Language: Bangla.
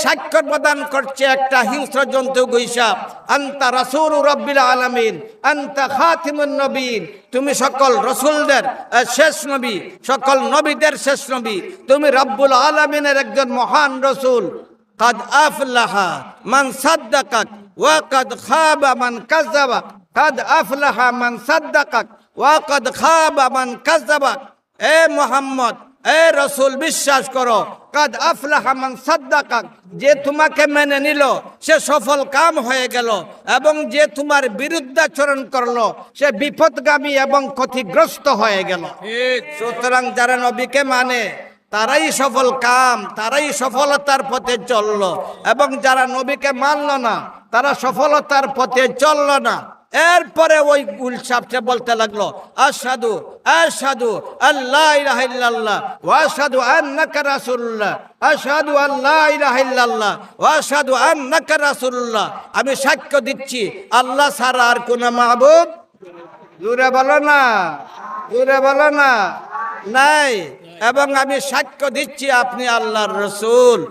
সাক্ষ্য প্রদান করছে একটা হিংস্র জন্তু গুইসা, আনতা রাসূলু রাব্বিল আলামিন আনতা খাতিমুন নবীন, তুমি সকল রসুলদের শেষ নবী, সকল নবীদের শেষ নবী, তুমি রব্বুল আলামিনের একজন মহান রসুল। কাদ আফলাহা মান সাদ্দাকাক ওয়া কাদ খাবা মান কাযাবাক, কাদ আফলাহা মান সাদ্দাকাক ওয়া কাদ খাবা মান কাযাবাক। এ মুহাম্মদ, এ রসুল, বিশ্বাস করো, কাদ আফলাহা মান সাদ্দাকাক, যে তোমাকে মেনে নিল সে সফল কাম হয়ে গেল, এবং যে তোমার বিরুদ্ধাচরণ করলো সে বিপদগামী এবং ক্ষতিগ্রস্ত হয়ে গেল। সুতরাং যারা নবীকে মানে তারাই সফল কাম, তারাই সফলতার পথে চললো, এবং যারা নবীকে মানল না তারা সফলতার পথে চলল না। এরপরে ওই উলসাবটা বলতে লাগলো, আশহাদু আশহাদু আল্লা ইলাহা ইল্লাল্লাহ ওয়া আশহাদু আন্নাকা রাসূলুল্লাহ, আশহাদু আল্লা ইলাহা ইল্লাল্লাহ ওয়া আশহাদু আন্নাকা রাসূলুল্লাহ। আমি সাক্ষ্য দিচ্ছি আল্লাহ ছাড়া আর কোন মাবুদ, জোরে বলো না, জোরে বলো না, নাই, এবং আমি সাক্ষ্য দিচ্ছি আপনি আল্লাহর রাসূল।